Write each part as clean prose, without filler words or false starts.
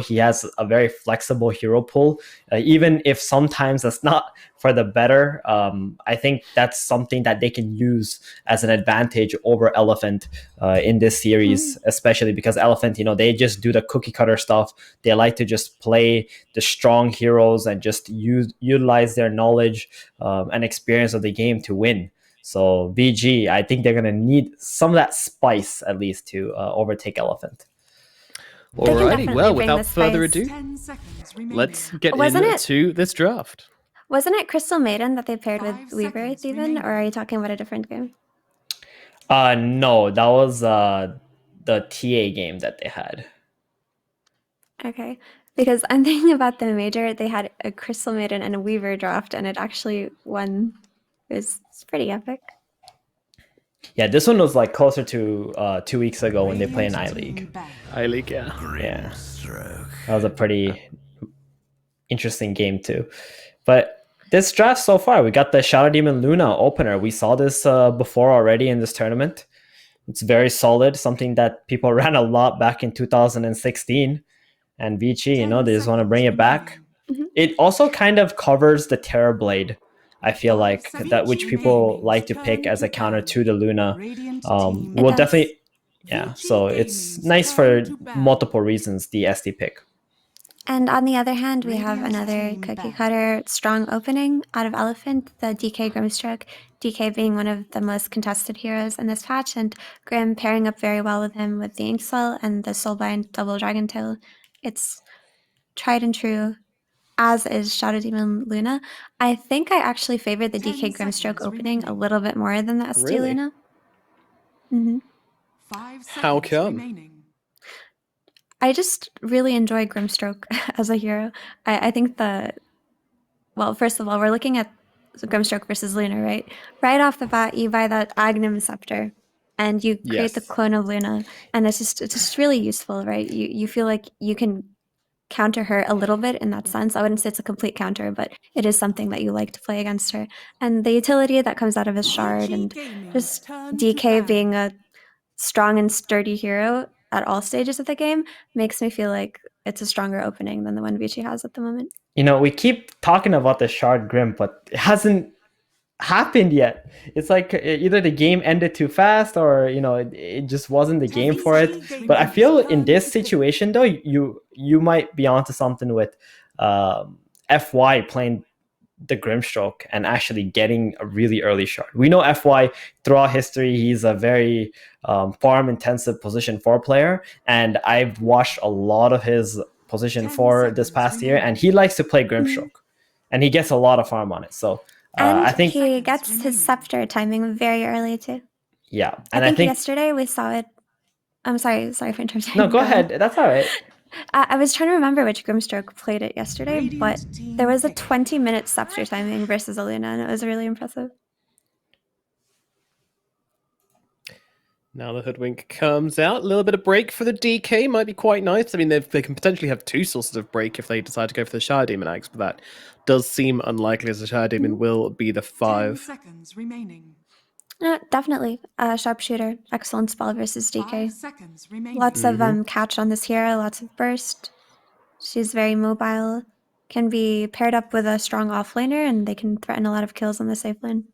he has a very flexible hero pool, even if sometimes that's not for the better. I think that's something that they can use as an advantage over Elephant in this series, especially because Elephant, they just do the cookie cutter stuff. They like to just play the strong heroes and just utilize their knowledge and experience of the game to win. So VG, I think they're going to need some of that spice at least to overtake Elephant. Alrighty, well, without further ado, let's get into this draft. Wasn't it Crystal Maiden that they paired with Weaver even, or are you talking about a different game? No, that was the TA game that they had. Okay, because I'm thinking about the major. They had a Crystal Maiden and a Weaver draft, and it actually won. It's pretty epic. Yeah, this one was like closer to 2 weeks ago when they played in I-League. I-League, yeah. Yeah. That was a pretty interesting game too. But this draft so far, we got the Shadow Demon Luna opener. We saw this before already in this tournament. It's very solid, something that people ran a lot back in 2016. And Vici, they just want to bring it back. It also kind of covers the Terrorblade, I feel like, that which people like to pick as a counter to the Luna. Will definitely, yeah. So it's nice for multiple reasons, the SD pick. And on the other hand, we have another cookie cutter strong opening out of Elephant, the DK Grimstroke. DK being one of the most contested heroes in this patch, and Grim pairing up very well with him with the Inkswell and the Soulbind double Dragon Tail. It's tried and true, as is Shadow Demon Luna. I think I actually favored the DK Grimstroke opening a little bit more than the SD Luna. How come? I just really enjoy Grimstroke as a hero. I think well, first of all, we're looking at Grimstroke versus Luna, right? Right off the bat, you buy that Agnum Scepter, and you create the clone of Luna, and it's just really useful, right? You feel like you can counter her a little bit in that sense. I wouldn't say it's a complete counter, but it is something that you like to play against her. And the utility that comes out of his shard, and just DK being a strong and sturdy hero at all stages of the game makes me feel like it's a stronger opening than the one Vici has at the moment. We keep talking about the Shard Grim, but it hasn't happened yet. It's like either the game ended too fast or it just wasn't the game for it. But I feel in this situation though, you might be onto something with FY playing the Grimstroke and actually getting a really early shard. We know FY throughout history, he's a very farm intensive position 4 player, and I've watched a lot of his position 4 this past year, and he likes to play Grimstroke and he gets a lot of farm on it. So I think he gets his scepter timing very early too. Yeah, and I think yesterday we saw it. I'm sorry for interrupting. No, go ahead. That's all right. I was trying to remember which Grimstroke played it yesterday, but there was a 20-minute scepter timing versus a Luna, and it was really impressive. Now the Hoodwink comes out. A little bit of break for the DK might be quite nice. I mean, they can potentially have 2 sources of break if they decide to go for the Shadow Demon Axe, but that does seem unlikely, as the Shadow Demon will be the 5. 10 seconds remaining. Definitely. Sharpshooter. Excellent spell versus DK. 5 seconds remaining. Lots of catch on this hero, lots of burst. She's very mobile. Can be paired up with a strong offlaner, and they can threaten a lot of kills on the safe lane.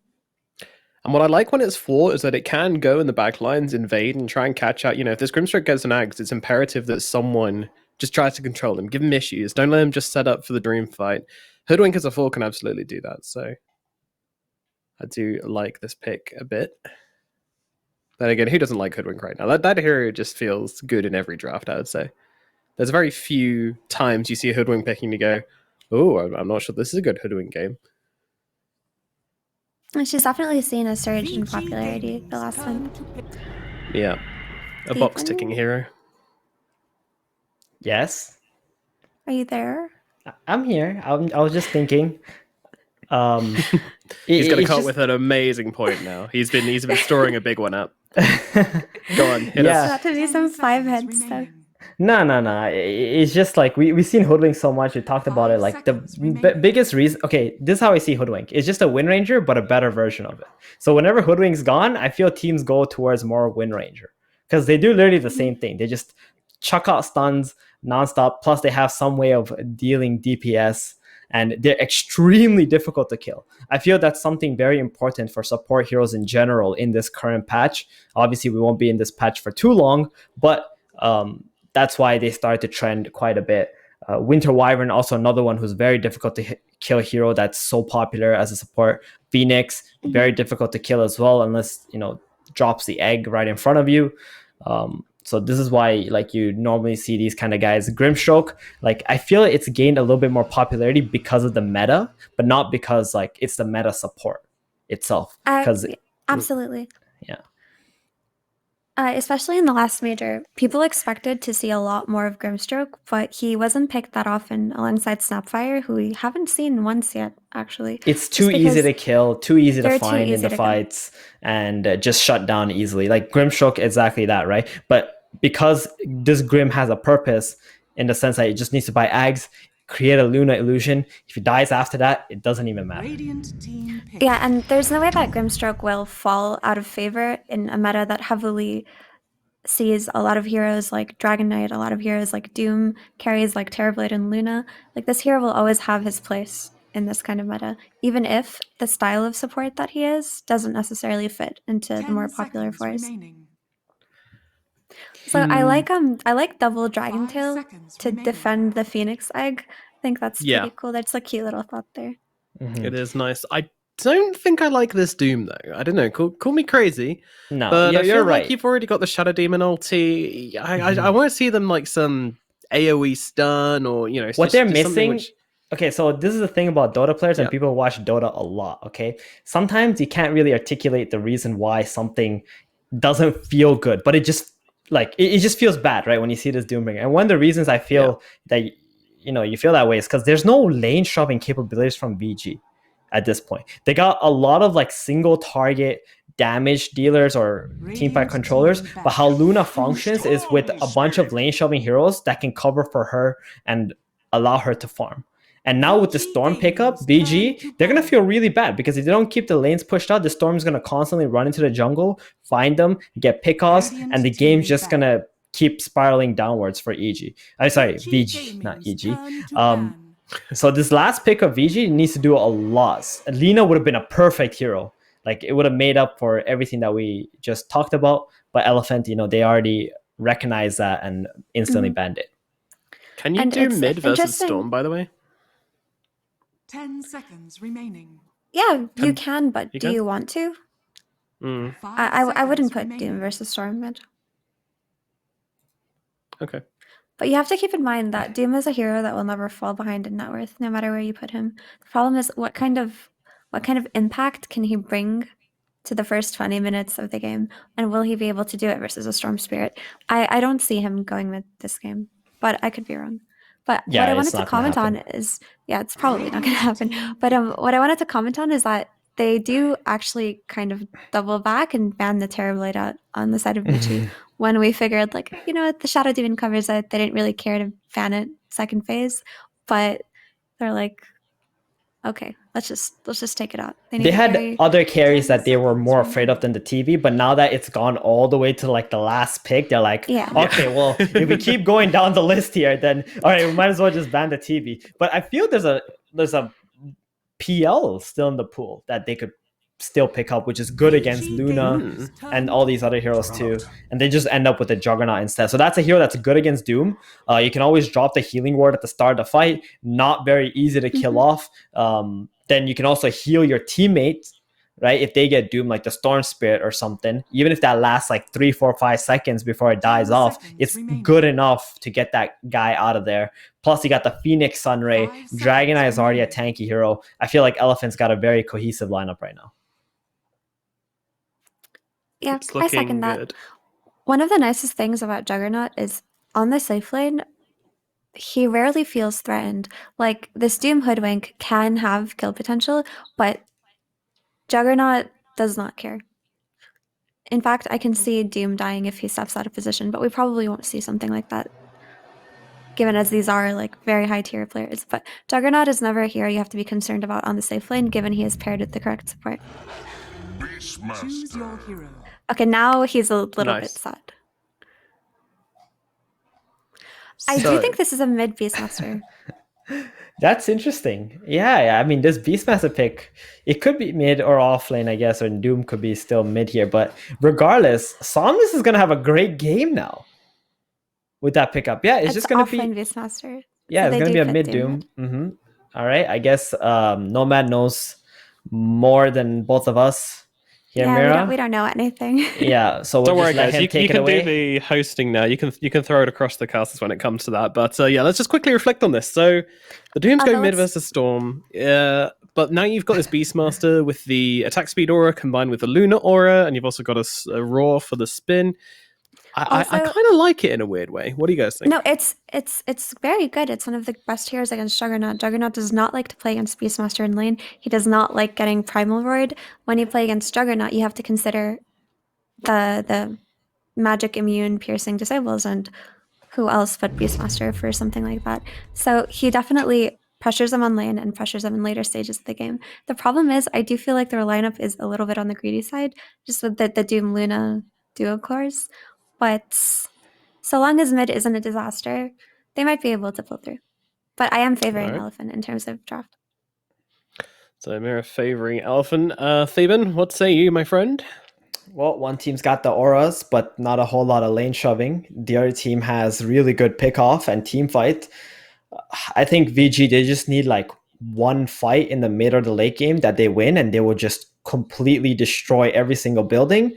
And what I like when it's 4 is that it can go in the back lines, invade, and try and catch out. If this Grimstroke gets an Axe, it's imperative that someone just tries to control him. Give him issues. Don't let him just set up for the dream fight. Hoodwink as a 4 can absolutely do that, so I do like this pick a bit. Then again, who doesn't like Hoodwink right now? That hero just feels good in every draft, I would say. There's very few times you see a Hoodwink picking to go, oh, I'm not sure this is a good Hoodwink game. She's definitely seen a surge in popularity the last time. Yeah. A box-ticking hero. Yes. Are you there? I'm here. I was just thinking. He's going to come up with an amazing point now. He's been storing a big one up. Go on, hit us. Got to do some 5 heads stuff. No. It's just like we've seen Hoodwink so much. We talked about it. Like the biggest reason. Okay, this is how I see Hoodwink. It's just a Wind Ranger, but a better version of it. So whenever Hoodwink's gone, I feel teams go towards more Wind Ranger because they do literally the same thing. They just chuck out stuns, nonstop. Plus, they have some way of dealing DPS, and they're extremely difficult to kill. I feel that's something very important for support heroes in general in this current patch. Obviously, we won't be in this patch for too long, but that's why they started to trend quite a bit. Winter Wyvern, also another one who's very difficult to kill hero that's so popular as a support. Phoenix, very difficult to kill as well, unless, drops the egg right in front of you. So this is why, like, you normally see these kind of guys. Grimstroke, like, I feel it's gained a little bit more popularity because of the meta, but not because, like, it's the meta support itself. Because absolutely. Yeah. Especially in the last major, people expected to see a lot more of Grimstroke, but he wasn't picked that often alongside SAPPHIRE, who we haven't seen once yet, actually. It's too easy to kill, too easy to find in the fights, and just shut down easily. Like Grimstroke, exactly that, right? But because this Grim has a purpose in the sense that it just needs to buy Ags, create a Luna illusion. If he dies after that, it doesn't even matter. Yeah, and there's no way that Grimstroke will fall out of favor in a meta that heavily sees a lot of heroes like Dragon Knight, a lot of heroes like Doom, carries like Terrorblade and Luna. Like, this hero will always have his place in this kind of meta, even if the style of support that he is doesn't necessarily fit into the more popular force. So I like double Dragon Tail to defend the Phoenix egg. I think that's pretty cool. That's a cute little thought there. It is nice. I don't think I like this Doom though. I don't know. Call me crazy. No, but I feel right. like you've already got the Shadow Demon ulti. I want to see them like some AOE stun or what they're missing. Okay, so this is the thing about Dota players, and people watch Dota a lot. Okay, sometimes you can't really articulate the reason why something doesn't feel good, but it just it just feels bad, right? When you see this Doombringer, and one of the reasons I feel that you feel that way is because there's no lane shoving capabilities from VG at this point. They got a lot of like single target damage dealers or team fight controllers, but how Luna functions is with a bunch of lane shoving heroes that can cover for her and allow her to farm. And now with the Storm pickup, BG, they're going to feel really bad because if they don't keep the lanes pushed out, the Storm's going to constantly run into the jungle, find them, get pickoffs, and the game's just going to keep spiraling downwards for EG. Sorry, VG, not EG. So this last pick of VG needs to do a lot. Lina would have been a perfect hero. Like, it would have made up for everything that we just talked about. But Elephant, they already recognized that and instantly banned it. Can you do mid versus Storm, by the way? 10 seconds remaining. Yeah, you can, but do you want to? I wouldn't put Doom versus Storm mid. Okay. But you have to keep in mind that Doom is a hero that will never fall behind in net worth, no matter where you put him. The problem is what kind of impact can he bring to the first 20 minutes of the game, and will he be able to do it versus a Storm Spirit? I don't see him going mid this game, but I could be wrong. But what I wanted to comment on is, it's probably not going to happen. But what I wanted to comment on is that they do actually kind of double back and ban the Terrorblade out on the side of Vici when we figured, like, the Shadow Demon covers it. They didn't really care to ban it second phase, but they're like, okay, let's just take it out. They had other carries that they were more afraid of than the TV, but now that it's gone all the way to like the last pick, they're like, okay, well, if we keep going down the list here, then all right, we might as well just ban the TV. But I feel there's a PL still in the pool that they could still pick up, which is good against Luna and all these other heroes too. And they just end up with a Juggernaut instead. So that's a hero that's good against Doom. You can always drop the healing ward at the start of the fight. Not very easy to kill off. Then you can also heal your teammates, right? If they get Doom, like the Storm Spirit or something, even if that lasts like 3, 4, 5 seconds before it dies off, it's good enough to get that guy out of there. Plus, you got the Phoenix Sunray. Dragonite is already a tanky hero. I feel like Elephant's got a very cohesive lineup right now. Yeah, I second that. Good. One of the nicest things about Juggernaut is on the safe lane, he rarely feels threatened. Like, this Doom Hoodwink can have kill potential, but Juggernaut does not care. In fact, I can see Doom dying if he steps out of position, but we probably won't see something like that, given as these are like very high tier players. But Juggernaut is never a hero you have to be concerned about on the safe lane, given he is paired with the correct support. Choose your hero. Okay, now he's a little bit sad. I So- do think this is a mid Beastmaster. That's interesting. Yeah, I mean, this Beastmaster pick, it could be mid or off lane, I guess, or Doom could be still mid here. But regardless, Somnus is going to have a great game now with that pickup. Yeah, it's just going to offlane be... Beastmaster. Yeah, So it's they going to do be a fit mid Doom. All right, I guess Nomad knows more than both of us here, Yeah, Mira. we don't know anything. Yeah, so we'll Don't just worry, let guys. him You take it can away. do the hosting now. You can throw it across the casters when it comes to that. But yeah, let's just quickly reflect on this. So the Doom's Although going mid it's- versus Storm. But now you've got this Beastmaster with the attack speed aura combined with the Lunar aura, and you've also got a Roar for the spin. I Also- kind of like it in a weird way. What do you guys think? No, it's very good. It's one of the best heroes against Juggernaut. Juggernaut does not like to play against Beastmaster in lane. He does not like getting Primal Void. When you play against Juggernaut, you have to consider the magic immune piercing disables, and who else but Beastmaster for something like that. So he definitely pressures them on lane and pressures them in later stages of the game. The problem is I do feel like their lineup is a little bit on the greedy side, just with the Doom Luna duo cores. But so long as mid isn't a disaster, they might be able to pull through. But I am favoring Alright. Elephant in terms of draft. So Mira favoring Elephant. Theban, what say you, my friend? Well, one team's got the auras, but not a whole lot of lane shoving. The other team has really good pick off and team fight. I think VG, they just need like one fight in the mid or the late game that they win, and they will just completely destroy every single building.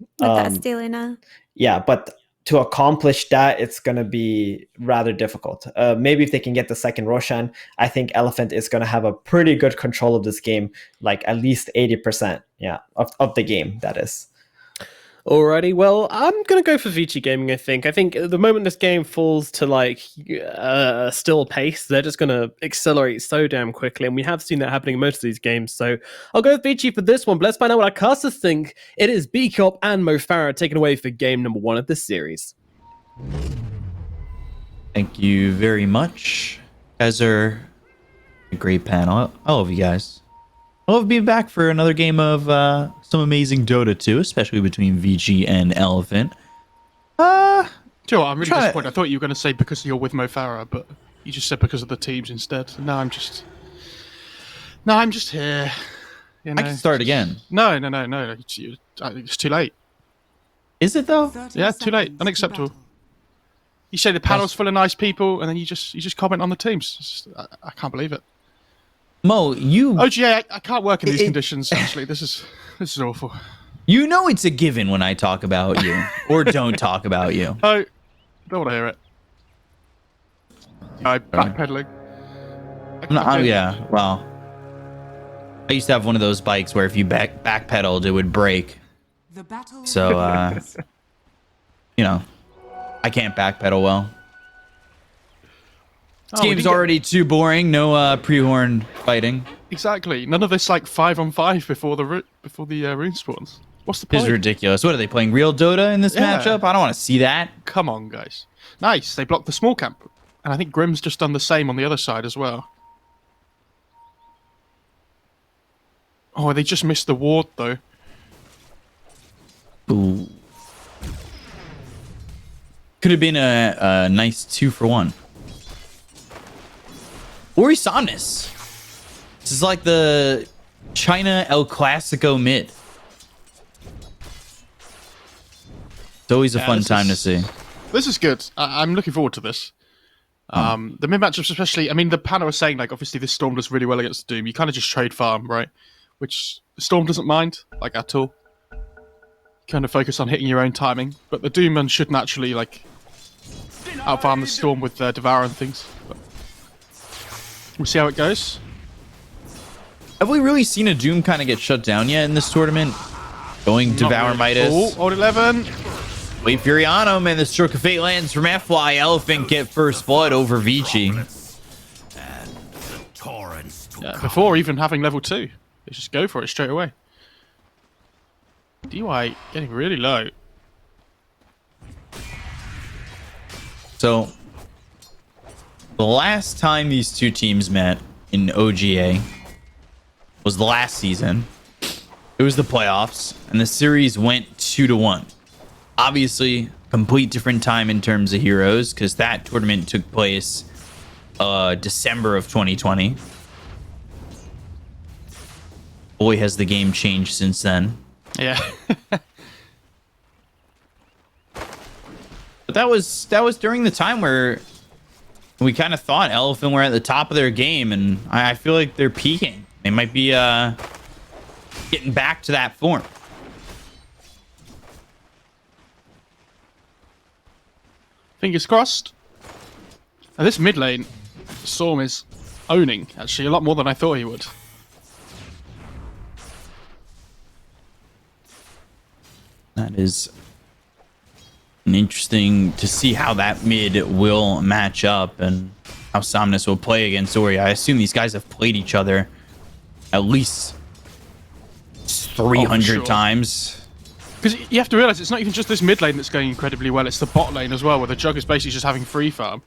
With that Stelina. Yeah, but to accomplish that, it's going to be rather difficult. Maybe if they can get the second Roshan, I think Elephant is going to have a pretty good control of this game, like at least 80%, of the game, that is. Alrighty, well, I'm gonna go for Vici Gaming. I think the moment this game falls to like still pace, they're just gonna accelerate so damn quickly, and we have seen that happening in most of these games. So I'll go with Vici for this one. But let's find out what our casters think. It is B-Cop and Mo Farah taken away for game number 1 of this series. Thank you very much. You guys are a great panel. I love you guys. I love being back for another game of some amazing Dota 2, especially between VG and Elephant. Do you know what, I'm really Try it. disappointed. I thought you were going to say because you're with Mo Farah, but you just said because of the teams instead. No, I'm just here. You know, I can start again. No. It's too late. Is it though? 30 Yeah, too late. seconds to Unacceptable. battle. You say the panel's full of nice people, and then you just comment on the teams. It's just, I can't believe it. Mo, you OGA, I can't work in these It- conditions. Actually, this is awful. you know it's a given when I talk about you or don't talk about you. Oh, don't want to hear it. Backpedaling. Yeah, well, I used to have one of those bikes where if you backpedaled, it would break. The battle So, you know, I can't backpedal well. This Oh, we game's didn't get- already too boring. No pre-horn fighting. Exactly. None of this like 5-on-5 before the rune spawns. What's the This point? is ridiculous. What are they playing? Real Dota in this Yeah. matchup? I don't want to see that. Come on, guys. Nice. They blocked the small camp, and I think Grim's just done the same on the other side as well. Oh, they just missed the ward though. Ooh. Could have been a nice 2-for-1. Ori Somnus. This is like the China El Clasico mid. It's always a Yeah, fun this time to is- see. This is good. I'm looking forward to this. The mid matchups, especially. I mean, the panel was saying like obviously this Storm does really well against the Doom. You kind of just trade farm, right? Which the Storm doesn't mind like at all. Kind of focus on hitting your own timing, but the Doomman should naturally like outfarm the Storm with Devour and things. But we'll see how it goes. Have we really seen a Doom kind of get shut down yet in this tournament? Going Not Devour really. Midas. Oh, old 11. Wait, Fury on him, and the Stroke of Fate lands from FY. Elephant get first blood over Vici. Yeah, before even having level 2. They just go for it straight away. DY getting really low. So, the last time these two teams met in OGA was the last season. It was the playoffs, and the series went 2-1. Obviously, complete different time in terms of heroes, because that tournament took place December of 2020. Boy, has the game changed since then. Yeah. But that was during the time where we kind of thought Elephant were at the top of their game, and I feel like they're peaking. They might be getting back to that form. Fingers crossed. And this mid lane, Storm is owning, actually, a lot more than I thought he would. That is an interesting to see how that mid will match up and how Somnus will play against Ori. I assume these guys have played each other at least 300 times. Because you have to realize it's not even just this mid lane that's going incredibly well, it's the bot lane as well, where the Jug is basically just having free farm.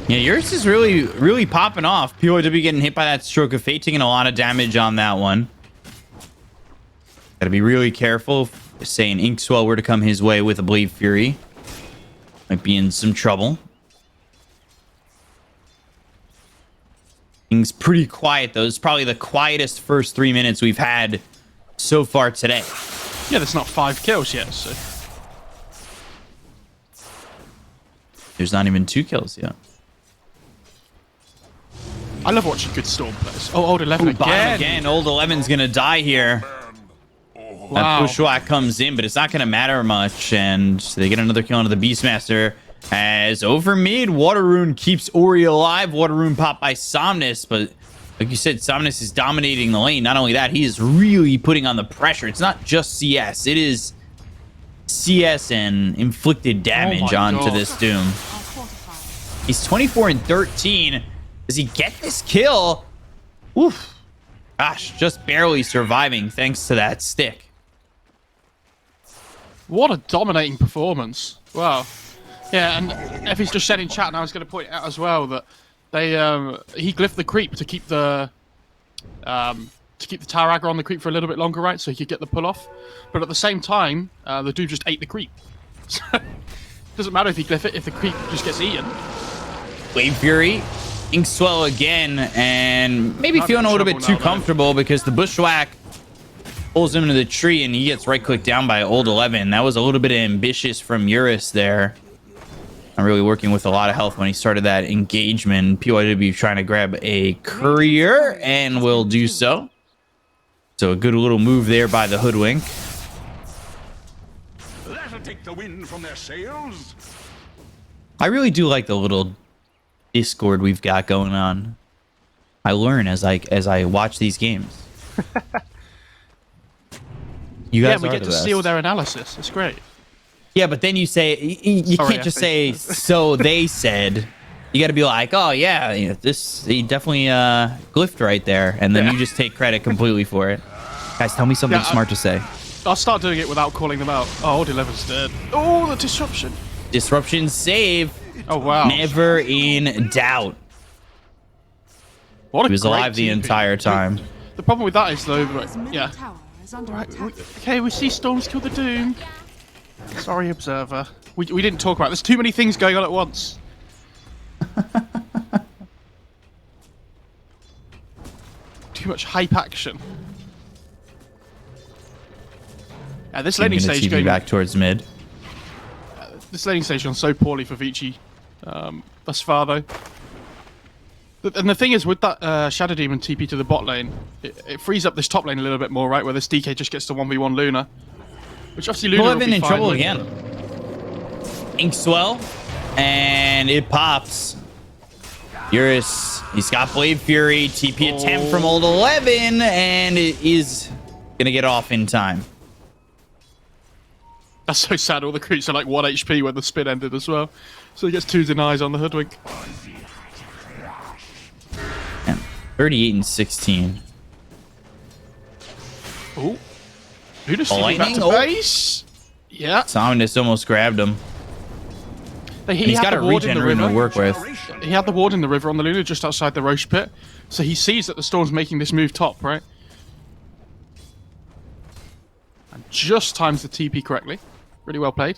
Yeah, yours is really popping off. POW getting hit by that stroke of fate, taking a lot of damage on that one. Gotta be really careful. Saying Inkswell were to come his way with a Blade Fury, might be in some trouble. Things pretty quiet though. It's probably the quietest first 3 minutes we've had so far today. Yeah, there's not 5 kills yet, so... There's not even 2 kills yet. I love watching good Storm players. Oh, Old 11 Ooh, bottom again. again. Old 11's gonna die here. Wow. That Bushwhack comes in, but it's not gonna matter much, and they get another kill onto the Beastmaster. As over mid, Water Rune keeps Ori alive. Water Rune popped by Somnus, but like you said, Somnus is dominating the lane. Not only that, he is really putting on the pressure. It's not just CS. It is CS and inflicted damage onto this Doom. He's 24 and 13. Does he get this kill? Oof. Gosh, just barely surviving thanks to that stick. What a dominating performance. Wow. Yeah, and Effie's just said in chat, and I was going to point out as well that they he glyphed the creep to keep the tower aggro on the creep for a little bit longer, right? So he could get the pull off. But at the same time, the dude just ate the creep. So doesn't matter if he glyph it if the creep just gets eaten. Wave Fury, Inkswell again, and maybe feeling a little bit too comfortable because the Bushwhack pulls him into the tree and he gets right-clicked down by Old 11. That was a little bit ambitious from Eurus there. Not really working with a lot of health when he started that engagement. PYW trying to grab a courier and will do so. So a good little move there by the Hoodwink. That'll take the wind from their sails. I really do like the little Discord we've got going on. I learn as I watch these games. You guys we are get the to best. see all their analysis. It's great. Yeah, but then you say you Sorry, can't just say so they said. You got to be like, oh yeah, you know, this he definitely glyphed right there, and then you just take credit completely for it. Guys, tell me something smart to say. I'll start doing it without calling them out. Oh, Old 11's dead. Oh, the disruption. Disruption save. Oh wow. Never in doubt. What a He was great alive the TP. entire time. The problem with that is though, His middle yeah. tower is under Right, attack. okay, we see Storms kill the Doom. Sorry, Observer. We didn't talk about it. There's too many things going on at once. Too much hype action. This I'm laning gonna stage TP going back towards mid. This laning stage gone so poorly for Vici thus far, though. And the thing is, with that Shadow Demon TP to the bot lane, it frees up this top lane a little bit more, right? Where this DK just gets to 1v1 Luna. Which obviously Luna will 11 be in fine trouble with. again. Inkswell, and it pops. Eurus, he's got Blade Fury, TP attempt from Old 11, and it is gonna get off in time. That's so sad. All the creatures are like 1 HP when the spin ended as well. So he gets 2 denies on the Hoodwink. Man, 38 and 16. Oh. Luna's back Lightning? to Oh. base. Yeah. Somnus almost grabbed him. He's Had got the a ward in regen the rune to river. work with. He had the ward in the river on the Luna just outside the Roche pit. So he sees that the Storm's making this move top, right? And just times the TP correctly. Really well played.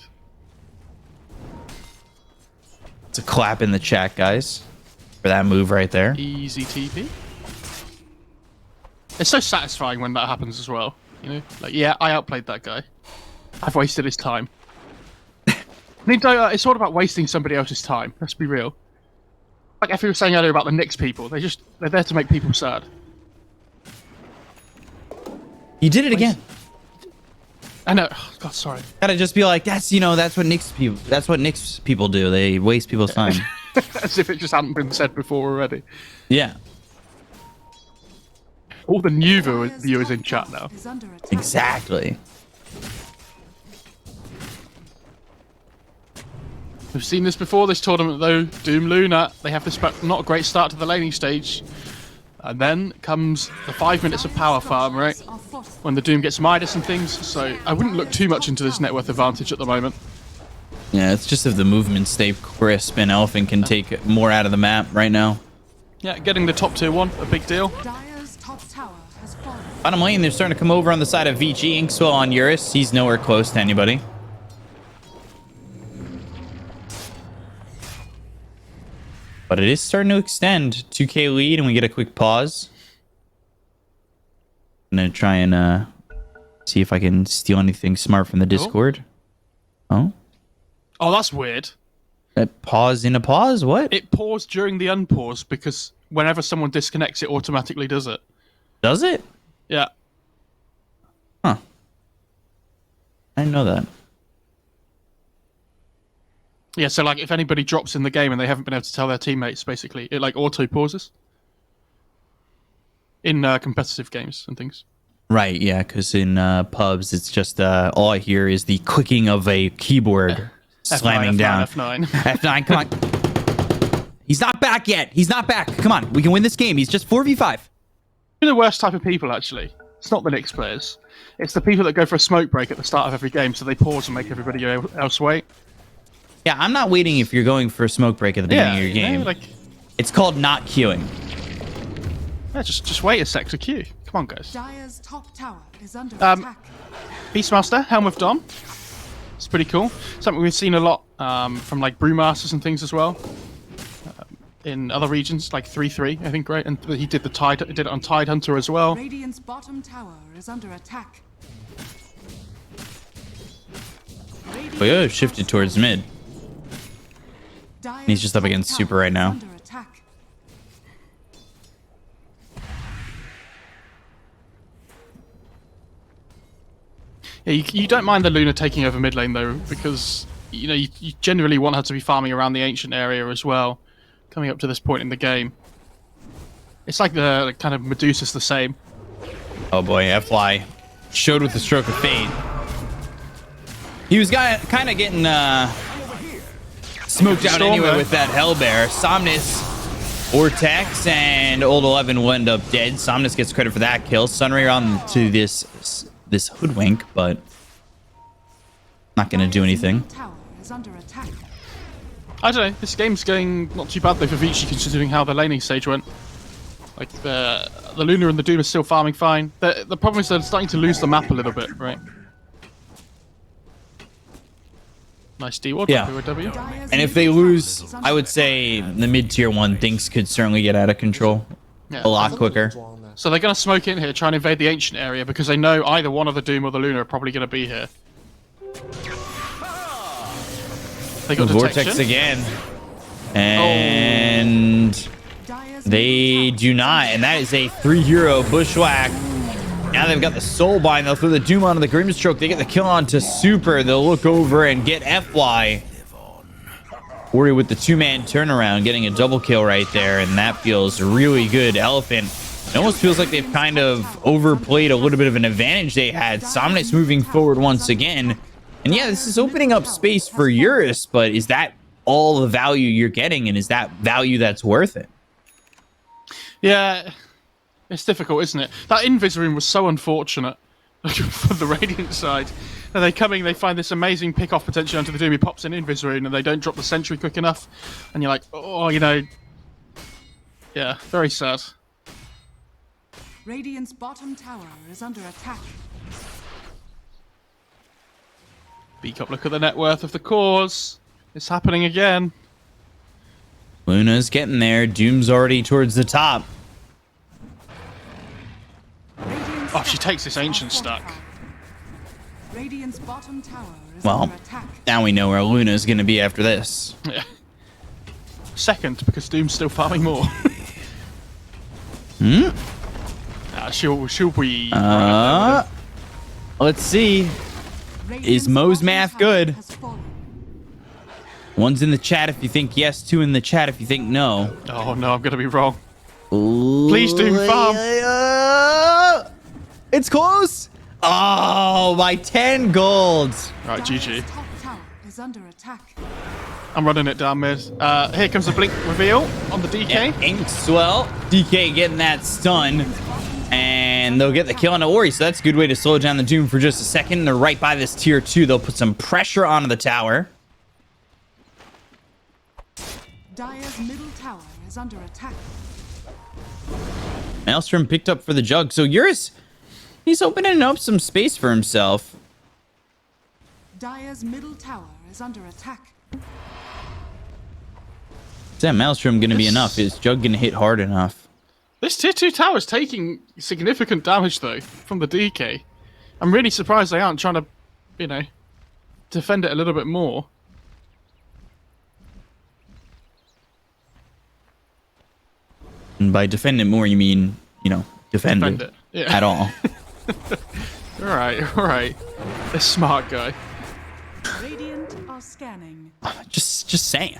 It's a clap in the chat, guys, for that move right there. Easy TP. It's so satisfying when that happens as well. You know, like, yeah, I outplayed that guy. I've wasted his time. I mean, it's all about wasting somebody else's time. Let's be real. Like if you were saying earlier about the Knicks people, they're there to make people sad. You did it again. I know. Oh, God, sorry. Gotta just be like, that's what Knicks people do. They waste people's time. As if it just hadn't been said before already. Yeah, All the new viewers in chat now. Is under attack. exactly. We've seen this before this tournament though. Doom Luna, they have this not a great start to the laning stage. And then comes the 5 minutes of power farm, right? When the Doom gets Midas and things. So I wouldn't look too much into this net worth advantage at the moment. Yeah, it's just if the movements stay crisp and Elephant can take more out of the map right now. Yeah, getting the top tier 1, a big deal. Dire's top tower has fallen. Bottom lane, they're starting to come over on the side of Vici. Inkswell on Eurus. He's nowhere close to anybody. But it is starting to extend. 2K lead, and we get a quick pause. I'm going to try and see if I can steal anything smart from the Discord. Oh? Oh, that's weird. Pause in a pause? What? It paused during the unpause because whenever someone disconnects, it automatically does it. Does it? Yeah. Huh. I didn't know that. Yeah, so like if anybody drops in the game and they haven't been able to tell their teammates, basically, it like auto pauses. In competitive games and things. Right, yeah, because in pubs, it's just all I hear is the clicking of a keyboard slamming F9, down. F9. F9, come on. He's not back yet. He's not back. Come on, we can win this game. He's just 4v5. You're the worst type of people, actually. It's not the Knicks players. It's the people that go for a smoke break at the start of every game, so they pause and make everybody else wait. Yeah, I'm not waiting if you're going for a smoke break at the beginning of your game. You know, like, It's called not queuing. yeah, just wait a sec to queue. Come on, guys. Dire's top tower is under attack. Beastmaster, Helm of Dawn. It's pretty cool. Something we've seen a lot from like Brewmasters and things as well. In other regions, like 3-3, I think, right? And he did did it on Tidehunter as well. Radiant's bottom tower is under attack. But yeah, shifted towards mid. Dire's He's just up top against tower Super right is now. under attack. Yeah, you don't mind the Luna taking over mid lane though, because you know you generally want her to be farming around the ancient area as well, coming up to this point in the game. It's like the kind of Medusa's the same. Oh boy, F-Fly showed with the stroke of fate. He was kind of getting smoked out Storm anyway there. with that Hellbear. Somnus, Vortex, and Old 11 will end up dead. Somnus gets credit for that kill. Sunray on to this hoodwink, but not going to do anything. Tower is under attack. I don't know. This game's going not too bad though for Vici, considering how the laning stage went. Like the Luna and the Doom are still farming fine. The problem is they're starting to lose the map a little bit, right? Nice D-Ward. Yeah. W. Dire's And if they lose, I would say the mid-tier 1 things could certainly get out of control Yeah. a lot quicker. So they're going to smoke in here, try and invade the ancient area, because they know either one of the Doom or the Luna are probably going to be here. They got Vortex detection. again. And Dire's they do not. And that is a 3-hero bushwhack. Now they've got the Soulbind. They'll throw the Doom onto the Grimstroke. They get the kill onto Super. They'll look over and get F-Fly. Ori with the 2-man turnaround, getting a double kill right there. And that feels really good. Elephant. It almost feels like they've kind of overplayed a little bit of an advantage they had. Somnus moving forward once again. And yeah, this is opening up space for Eurus, but is that all the value you're getting? And is that value that's worth it? Yeah, it's difficult, isn't it? That invis room was so unfortunate for the Radiant side. Now they find this amazing pick-off potential onto the Doom. He pops in invis room and they don't drop the sentry quick enough. And you're like, oh, you know. Yeah, very sad. Radiant's bottom tower is under attack. Beacop, look at the net worth of the cause. It's happening again. Luna's getting there. Doom's already towards the top. Oh, she takes this ancient stack. Radiant's bottom tower is Well, under attack. now we know where Luna's going to be after this. Yeah. Second, because Doom's still farming more. She'll be. Let's see. Radiant's Mo's bottom math tower good? has fallen. One's in the chat if you think yes, two in the chat if you think no. Oh no, I'm gonna be wrong. Please, Doom, farm. It's close. Oh, by 10 gold. Right, Dire's GG. top tower is under attack. I'm running it down mid. Here comes the blink reveal on the DK. Inkswell. DK getting that stun. And they'll get the kill on the Ori, so that's a good way to slow down the Doom for just a second. They're right by this tier 2. They'll put some pressure onto the tower. Dire's middle tower is under attack. Maelstrom picked up for the jug. So Eurus, he's opening up some space for himself. Dire's middle tower is under attack. Is that Maelstrom going to be enough? Is Jug going to hit hard enough? This tier 2 tower is taking significant damage though from the DK. I'm really surprised they aren't trying to, you know, defend it a little bit more. And by defend it more, you mean, you know, defend it Yeah. at all. Alright. A smart guy. Radiant are scanning. just saying.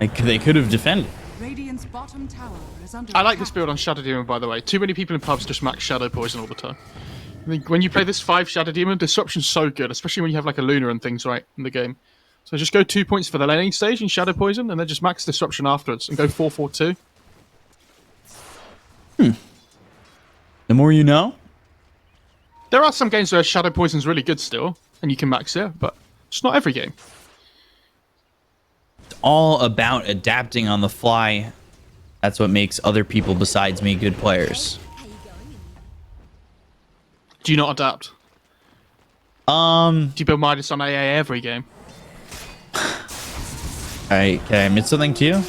Like, they could have defended. Radiant's bottom tower is under I attack. like this build on Shadow Demon, by the way. Too many people in pubs just max Shadow Poison all the time. I mean, when you play this 5 Shadow Demon, Disruption's so good, especially when you have like a Luna and things right in the game. So just go 2 points for the laning stage in Shadow Poison, and then just max Disruption afterwards, and go 4-4-2. The more you know. There are some games where Shadow Poison's really good still, and you can max it, but it's not every game. It's all about adapting on the fly. That's what makes other people besides me good players. Do you not adapt? Do you build Midas on AA every game? Alright, can I admit something to you?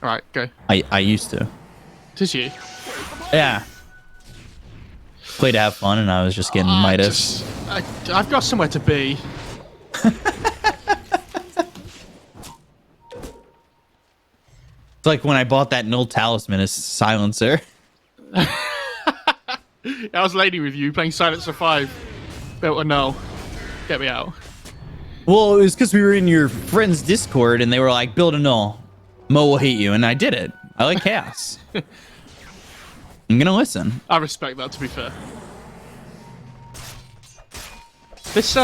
Alright, go. I used to. Did you? Yeah. Play to have fun, and I was just getting Midas. I've got somewhere to be. It's like when I bought that Null Talisman as silencer. I was lady with you playing Silencer 5. Built a null. Get me out. Well, it was because we were in your friend's Discord, and they were like, build a Null. Mo will hate you, and I did it. I like chaos. I'm gonna listen. I respect that, to be fair. This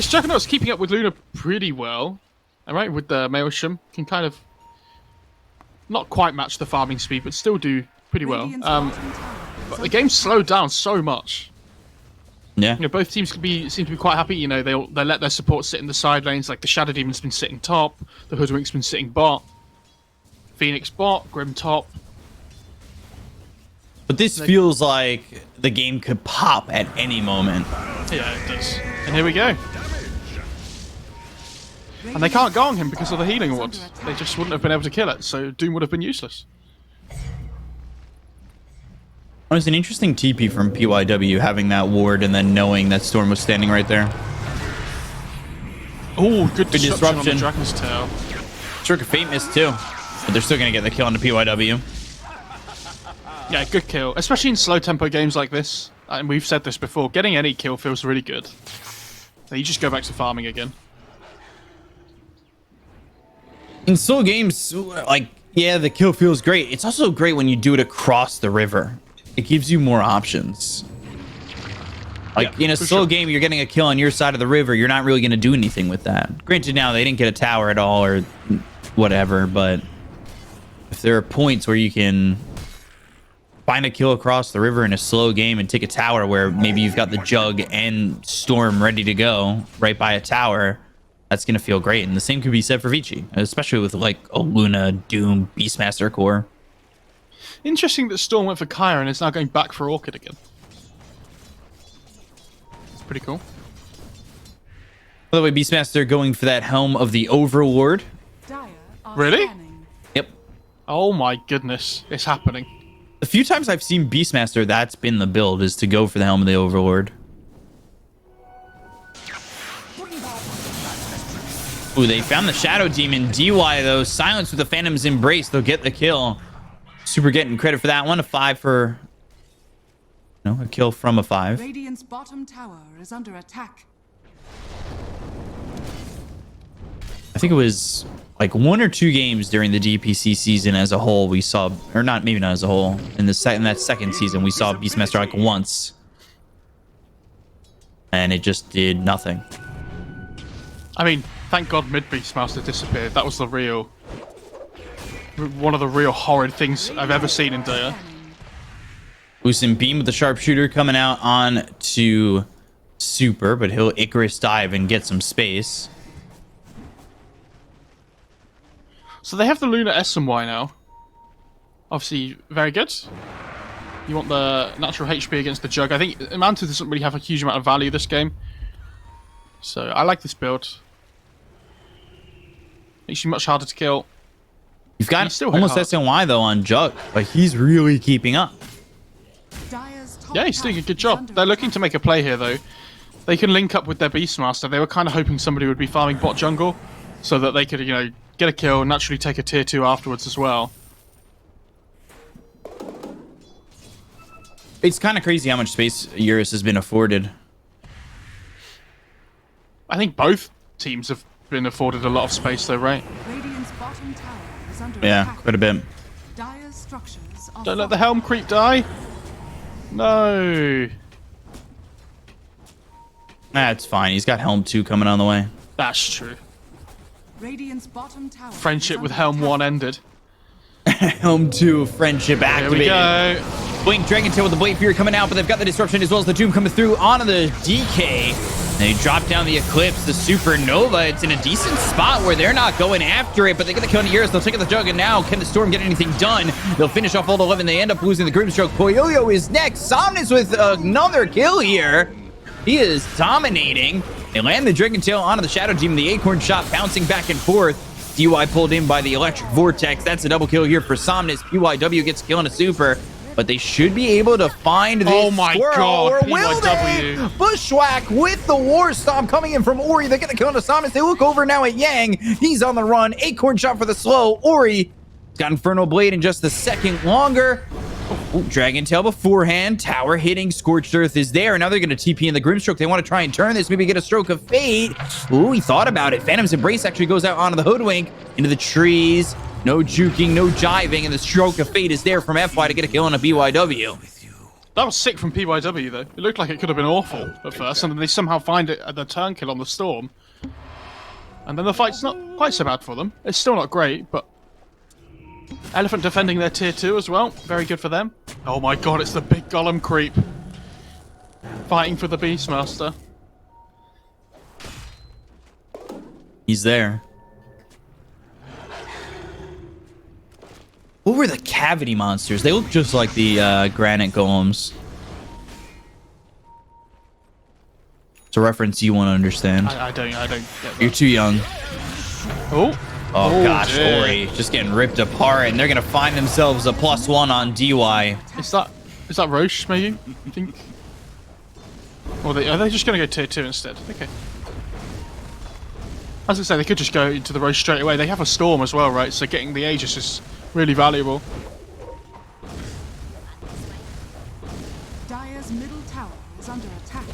Juggernaut's keeping up with Luna pretty well. Alright, with the Maelstrom. Can kind of not quite match the farming speed, but still do pretty well. Radiant's bottom tower is But the under game's slowed down so much. Yeah. You know, both teams seem to be quite happy. You know, they let their support sit in the side lanes. Like the Shadow Demon's been sitting top, the Hoodwink's been sitting bot, Phoenix bot, Grim top. But this feels like the game could pop at any moment. Yeah, it does. And here we go. And they can't go on him because of the healing ward. They just wouldn't have been able to kill it, so Doom would have been useless. It was an interesting TP from PYW having that ward and then knowing that Storm was standing right there. Oh, good disruption on the disruption. Dragon's Tail. Stroke of Fate missed too. But they're still going to get the kill on the PYW. Yeah, good kill. Especially in slow tempo games like this. And we've said this before, getting any kill feels really good. Now you just go back to farming again. In slow games, like, yeah, the kill feels great. It's also great when you do it across the river. It gives you more options. Like, Yeah, in a for slow sure. game, you're getting a kill on your side of the river. You're not really going to do anything with that. Granted, now they didn't get a tower at all or whatever, but if there are points where you can find a kill across the river in a slow game and take a tower where maybe you've got the Jug and Storm ready to go right by a tower, that's going to feel great. And the same could be said for Vici, especially with like a Luna, Doom, Beastmaster core. Interesting that Storm went for Kyra and is now going back for Orchid again. It's pretty cool. By the way, Beastmaster going for that Helm of the Overlord. Dire are Really? scanning. Yep. Oh my goodness, it's happening. The few times I've seen Beastmaster, that's been the build, is to go for the Helm of the Overlord. Ooh, they found the Shadow Demon. DY, though, silence with the Phantom's Embrace. They'll get the kill. Super getting credit for that one. A 5 for... No, a kill from a 5. Radiant's bottom tower is under attack. I think it was like 1 or 2 games during the DPC season as a whole we saw, or not, maybe not as a whole, in that second season we saw Beastmaster like once, and it just did nothing. I mean, thank God mid Beastmaster disappeared. That was the real, one of the real horrid things I've ever seen in Dota. Usin Beam with the sharpshooter coming out on to Super, but he'll Icarus dive and get some space. So they have the Luna SMY now. Obviously, very good. You want the natural HP against the Jug. I think Manta doesn't really have a huge amount of value this game. So I like this build. Makes you much harder to kill. You've got He's still hit almost hard. SNY though on Jug, but he's really keeping up. Dire's top Yeah, he's doing a tower good is job. under They're looking attack. to make a play here, though. They can link up with their Beastmaster. They were kind of hoping somebody would be farming bot jungle so that they could, you know, get a kill and naturally take a tier 2 afterwards as well. It's kind of crazy how much space Eurus has been afforded. I think both teams have been afforded a lot of space, though, right? Radiant's bottom tower is under Yeah, attack. quite a bit. Dire's structures are Don't let the Helm creep die. No. That's fine. He's got Helm 2 coming on the way. That's true. Radiant's bottom tower Friendship is with under Helm attack. 1 ended. Helm 2 friendship Here activated. we go. Blink Dragon Tail with the Blade Fury coming out, but they've got the disruption as well as the Doom coming through onto the DK. They drop down the Eclipse, the Supernova. It's in a decent spot where they're not going after it, but they get the kill on Eurus. They'll take the Jug, and now can the Storm get anything done? They'll finish off all 11. They end up losing the Grimstroke. Poyoyo is next. Somnus with another kill here. He is dominating. They land the Dragon Tail onto the Shadow Demon. The Acorn shot bouncing back and forth. DY pulled in by the Electric Vortex. That's a double kill here for Somnus. PYW gets a kill on a Super, but they should be able to find this Oh my squirrel, God, or will they? PYW. Bushwhack with the War Stomp coming in from Ori. They get the kill on the Somnus. They look over now at Yang. He's on the run. Acorn shot for the slow. Ori got Infernal Blade in just a second longer. Ooh, Dragon Tail beforehand. Tower hitting. Scorched Earth is there. Now they're going to TP in the Grimstroke. They want to try and turn this. Maybe get a Stroke of Fate. Ooh, he thought about it. Phantom's Embrace actually goes out onto the Hoodwink. Into the trees. No juking, no jiving. And the Stroke of Fate is there from FY to get a kill on a BYW. That was sick from PYW, though. It looked like it could have been awful at first, and then they somehow find it at the turn kill on the Storm. And then the fight's not quite so bad for them. It's still not great, but... Elephant defending their tier 2 as well. Very good for them. Oh my god, it's the big Golem creep. Fighting for the Beastmaster. He's there. What were the cavity monsters? They look just like the granite golems. It's a reference you want to understand. I don't get You're that. too young. Oh. Oh gosh, dear. Ori just getting ripped apart, and they're gonna find themselves a +1 on DY. Is that Roche, maybe? You think? Or are they just going to go tier 2 instead? Okay. As I say, they could just go into the Roche straight away. They have a Storm as well, right? So getting the Aegis is really valuable. Dire's middle tower is under attack.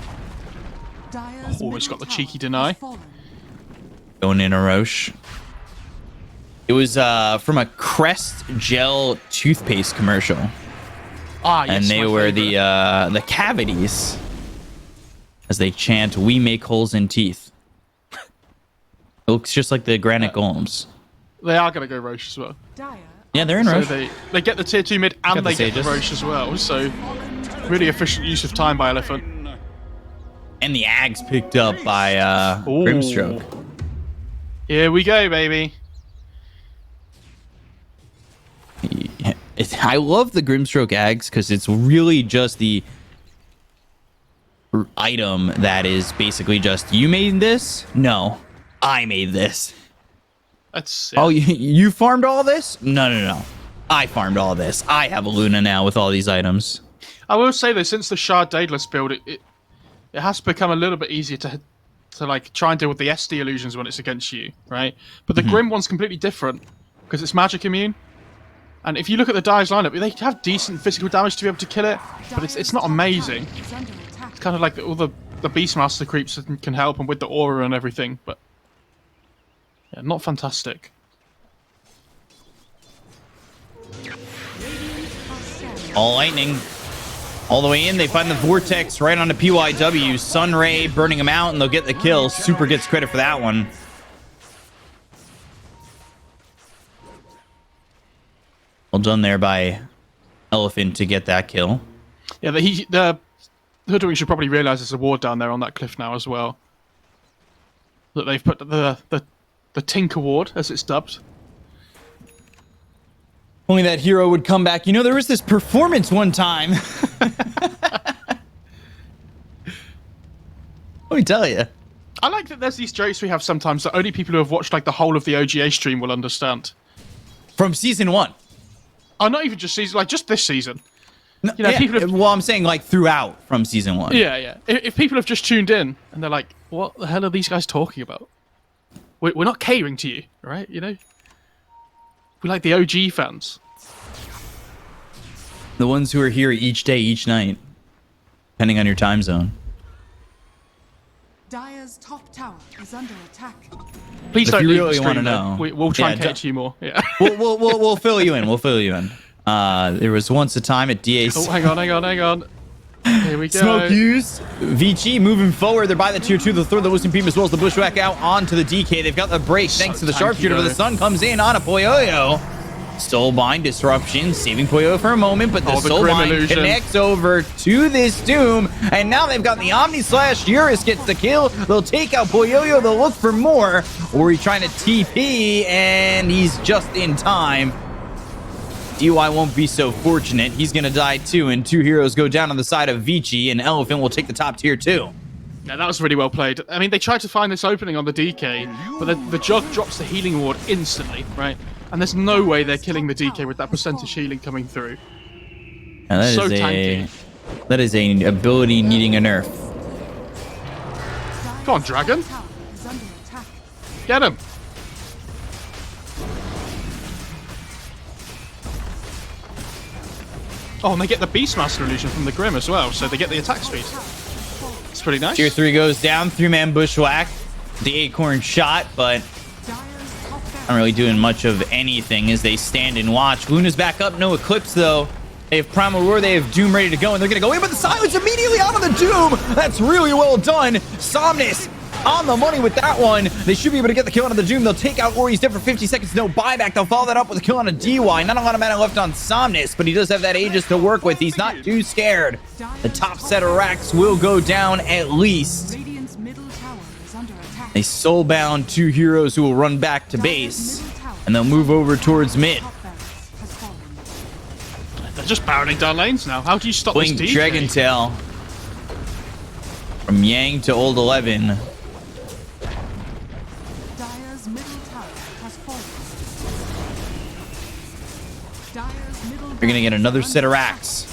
Dire's Oh, he's middle got the tower cheeky deny. has fallen. Going in a Roche. It was from a Crest Gel toothpaste commercial, Ah, yes, and they my were favourite. the cavities as they chant, "We make holes in teeth." It looks just like the granite golems. They are going to go Roche as well. Dire Yeah, they're in So Roche. they get the tier 2 mid Got and the they get the Sages. Roche as well. So really efficient use of time by Elephant. And the Ags picked up by Ooh. Grimstroke. Here we go, baby. I love the Grimstroke Ags because it's really just the item that is basically just, you made this? No, I made this. That's Oh, you farmed all this? No. I farmed all this. I have a Luna now with all these items. I will say though, since the Shard Daedalus build, it has become a little bit easier to like try and deal with the SD illusions when it's against you, right? But the Grim one's completely different because it's magic immune. And if you look at the Dire's lineup, they have decent physical damage to be able to kill it, but it's not amazing. It's kind of like all the Beastmaster creeps can help, and with the aura and everything, but yeah, not fantastic. All lightning. All the way in, they find the Vortex right onto PYW. Sunray burning him out, and they'll get the kill. Super gets credit for that one. Well done there by Elephant to get that kill. Yeah, the Hoodwink should probably realise there's a ward down there on that cliff now as well. That they've put the Tinker Ward, as it's dubbed. Only that hero would come back. You know, there was this performance one time. Let me tell you. I like that there's these jokes we have sometimes that only people who have watched like the whole of the OGA stream will understand. From season 1. Oh, not even just season, like just this season. No, You know, yeah, people have, well, I'm saying like throughout from season 1. yeah. If people have just tuned in and they're like, "What the hell are these guys talking about?" We're not catering to you, right? You know, we like the OG fans. The ones who are here each day, each night, depending on your time zone. Dire's top tower is under attack. Please If don't you leave really the wanna stream, know. We'll try Yeah, and cater to you more. Yeah. We'll fill you in. We'll fill you in. There was once a time at DAC. Oh, hang on. Here we go. Smoke use. Vici moving forward. They're by the tier 2. They'll throw the Wisdom Beam as well as the Bushwhack out onto the DK. They've got the break thanks to the tanky, Sharpshooter, but the though. sun comes in on a Poyoyo. Soulbind disruption, saving Poyo for a moment, but the Oh, the Grim Soulbind illusion. connects over to this Doom, and now they've got the Omni Slash. Eurus gets the kill. They'll take out Poyoyo. They'll look for more, or he's trying to TP, and he's just in time. DY won't be so fortunate. He's going to die too, and 2 heroes go down on the side of Vici, and Elephant will take the top tier 2. Yeah, that was really well played. I mean, they tried to find this opening on the DK, but the Jug drops the healing ward instantly, right? And there's no way they're killing the DK with that percentage healing coming through. Now that So is tanky. that is a ability needing a nerf. Come on, Dragon. Tower is under attack. Get him. Oh, and they get the Beastmaster illusion from the Grim as well, so they get the attack speed. It's pretty nice. Tier 3 goes down, 3-man Bushwhack. The Acorn shot, but Dire's top not really doing much of anything as they stand and watch. Luna's back up, no Eclipse though. They have Primal Roar, they have Doom ready to go, and they're gonna go in, but the silence immediately out of the Doom! That's really well done. Somnus on the money with that one. They should be able to get the kill on the Doom. They'll take out Ori's dead for 50 seconds, no buyback. They'll follow that up with a kill on a DY. Not a lot of mana left on Somnus, but he does have that Aegis to work with. He's not too scared. The top set of racks will go down at least. Radiant's middle tower is under attack. A soulbound 2 heroes who will run back to base, and they'll move over towards mid. Top barracks has fallen. They're just barreling down lanes now. How do you stop Blink this DK? Dragon Tail from Yang to Old 11. Dire's middle tower has fallen. Dire's middle You're gonna get another set of racks.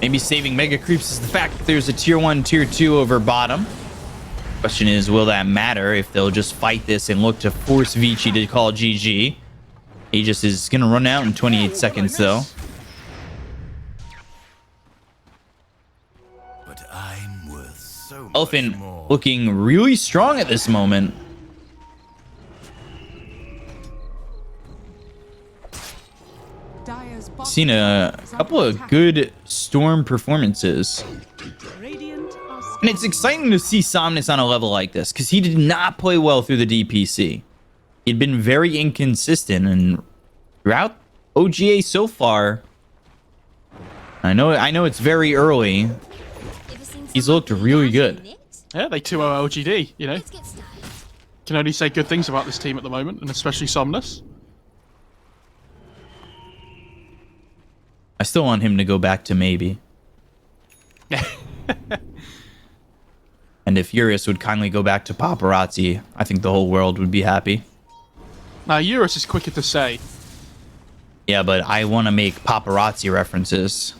Maybe saving Mega Creeps is the fact that there's a tier 1, tier 2 over bottom. Question is, will that matter if they'll just fight this and look to force Vici to call GG? Aegis is gonna run out in 28 seconds though. But I'm worth so much Elephant more. looking really strong at this moment. Dire's bottom Seen a tower is couple under of attack. good Storm performances. Radiant are And it's exciting to see Somnus on a level like this because he did not play well through the DPC. He'd been very inconsistent, and throughout OGA so far, I know it's very early. He's looked really good. Yeah, they 2-0 LGD, you know. Can only say good things about this team at the moment, and especially Somnus. I still want him to go back to maybe. And if Eurus would kindly go back to paparazzi, I think the whole world would be happy. Now, Eurus is quicker to say. Yeah, but I want to make paparazzi references.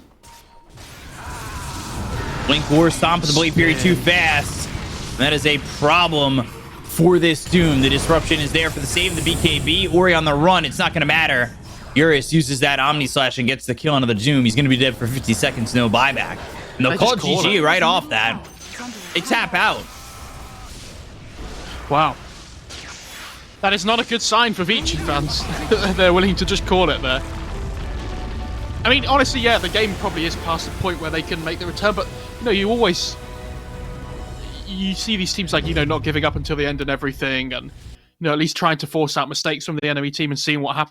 Blink War Stomp of the Blade Fury too fast. That is a problem for this Doom. The disruption is there for the save of the BKB. Ori on the run. It's not going to matter. Eurus uses that Omni Slash and gets the kill onto the Doom. He's going to be dead for 50 seconds. No buyback. And they'll call GG right off that. They tap out. Wow. That is not a good sign for Vici fans. They're willing to just call it there. I mean, honestly, yeah, the game probably is past the point where they can make the return, but, you know, you see these teams like, you know, not giving up until the end and everything, and, you know, at least trying to force out mistakes from the enemy team and seeing what happens.